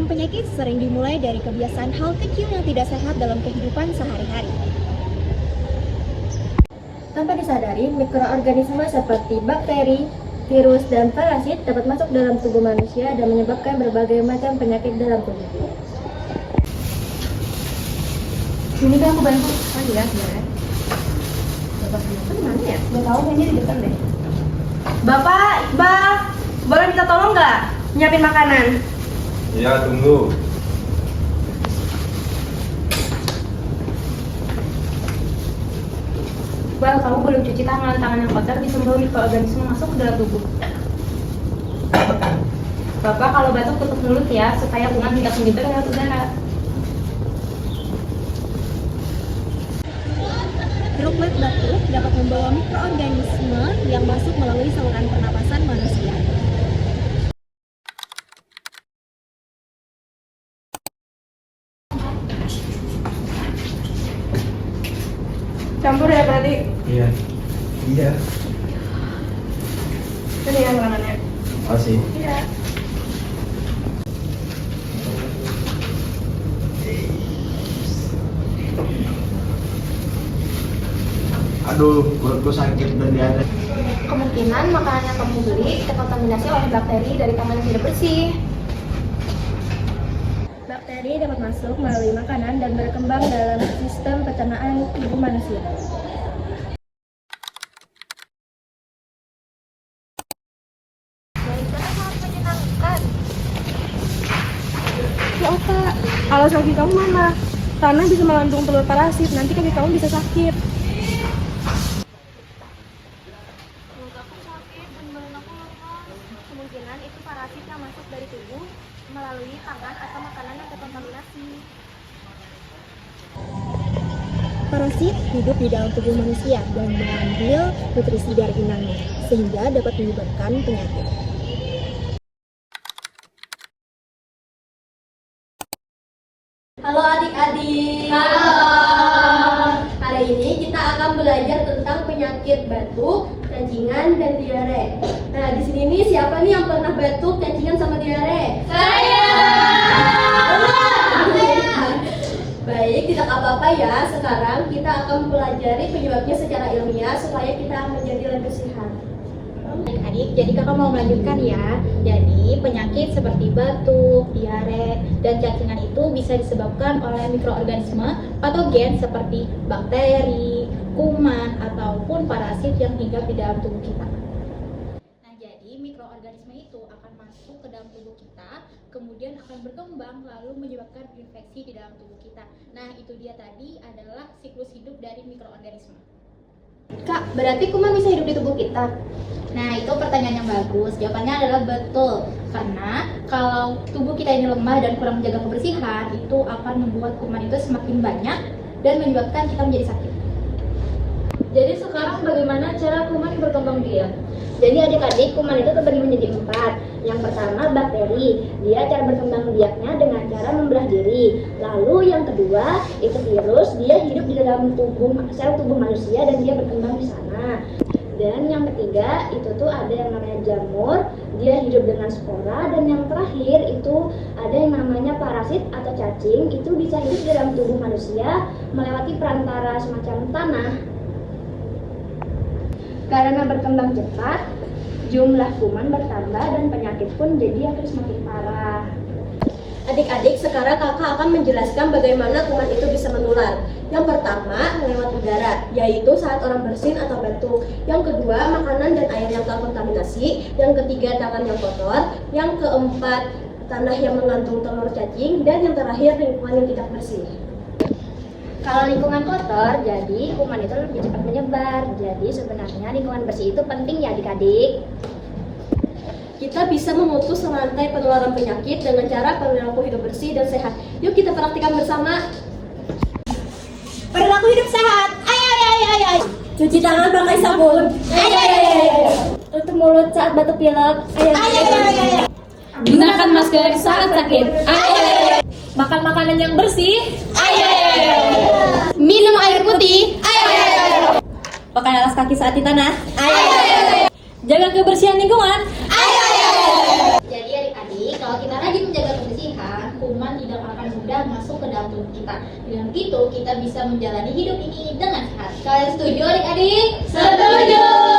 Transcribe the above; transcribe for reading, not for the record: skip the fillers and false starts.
Pencegahan penyakit sering dimulai dari kebiasaan hal kecil yang tidak sehat dalam kehidupan sehari-hari. Tanpa disadari, mikroorganisme seperti bakteri, virus, dan parasit dapat masuk dalam tubuh manusia dan menyebabkan berbagai macam penyakit dalam tubuh. Ini kan aku bantu. Oh iya, sebenarnya. Bapak itu mana ya? Gak tahu, kayaknya di depan deh. Bapak, Iqbal, boleh minta tolong nggak nyiapin makanan? Iya, tunggu. Iqbal, kamu belum cuci tangan. Tangan yang kotor bisa membawa mikroorganisme masuk ke dalam tubuh. Bapak, kalau batuk tutup mulut ya, supaya kuman tidak menyebar lewat udara. Droplet batuk dapat membawa mikroorganisme yang masuk melalui saluran pernapasan manusia. Campur ya berarti. Iya. Iya. Ini ya makanannya. Masih. Iya. Aduh, perutku sakit dan diare. Kemungkinan makanan yang kamu beli terkontaminasi oleh bakteri dari tangan yang tidak bersih. Bakteri dapat masuk melalui makanan dan berkembang dalam sistem pencernaan tubuh manusia. Ya Oka, kalau kaki kamu mana? Karena bisa mengandung telur parasit, nanti kaki kamu bisa sakit. Mulut aku sakit dan badan aku lemas. Kemungkinan itu parasit yang masuk dari tubuh melalui tangan atau makanan yang terkontaminasi. Parasit hidup di dalam tubuh manusia dan mengambil nutrisi dari inangnya, sehingga dapat menyebabkan penyakit. Halo adik-adik. Halo. Hari ini kita akan belajar tentang penyakit batuk, kencingan, dan diare. Nah, di sini nih siapa nih yang pernah batuk, kencingan, sama diare? Saya. Baik, tidak apa-apa ya. Sekarang kita akan pelajari penyebabnya secara ilmiah supaya kita menjadi lebih sehat. Adik-adik, jadi kakak mau melanjutkan ya. Jadi penyakit seperti batuk, diare, dan cacingan itu bisa disebabkan oleh mikroorganisme patogen seperti bakteri, kuman, ataupun parasit yang hinggap di dalam tubuh kita. Nah, jadi mikroorganisme itu akan masuk ke dalam tubuh kita, kemudian akan berkembang lalu menyebabkan infeksi di dalam tubuh kita. Nah, itu dia tadi adalah siklus hidup dari mikroorganisme. Kak, berarti kuman bisa hidup di tubuh kita? Nah, itu pertanyaan yang bagus. Jawabannya adalah betul. Karena kalau tubuh kita ini lemah dan kurang menjaga kebersihan, itu akan membuat kuman itu semakin banyak dan menyebabkan kita menjadi sakit. Jadi sekarang bagaimana cara kuman berkembang biak? Jadi adik-adik, kuman itu terbagi menjadi 4. Yang pertama bakteri, dia cara berkembang biaknya dengan cara membelah diri. Lalu yang kedua itu virus, dia hidup di dalam sel tubuh manusia dan dia berkembang di sana. Dan yang ketiga itu tuh ada yang namanya jamur, dia hidup dengan spora. Dan yang terakhir itu ada yang namanya parasit atau cacing, itu bisa hidup di dalam tubuh manusia melewati perantara semacam tanah. Karena berkembang cepat, jumlah kuman bertambah dan penyakit pun jadi akan semakin parah. Adik-adik, sekarang kakak akan menjelaskan bagaimana kuman itu bisa menular. Yang pertama, lewat udara, yaitu saat orang bersin atau batuk. Yang kedua, makanan dan air yang terkontaminasi. Yang ketiga, tangan yang kotor. Yang keempat, tanah yang mengandung telur cacing. Dan yang terakhir, lingkungan yang tidak bersih. Kalau lingkungan kotor, jadi kuman itu lebih cepat menyebar. Jadi sebenarnya lingkungan bersih itu penting ya adik-adik. Kita bisa memutus rantai penularan penyakit dengan cara perilaku hidup bersih dan sehat. Yuk kita praktikkan bersama. Perilaku hidup sehat. Ayo. Cuci tangan pakai sabun. Ayo. Tutup mulut saat batuk pilek. Ayo. Gunakan masker saat sakit. Ayo. Makan makanan yang bersih. Ayo. Minum air putih. Ayo. Pakai alas kaki saat di tanah. Ayo. Jaga kebersihan lingkungan. Jadi adik-adik, kalau kita rajin menjaga kebersihan, akan mudah masuk ke dalam tubuh kita. Dengan begitu, kita bisa menjalani hidup ini dengan sehat. Kalian setuju adik-adik? Setuju!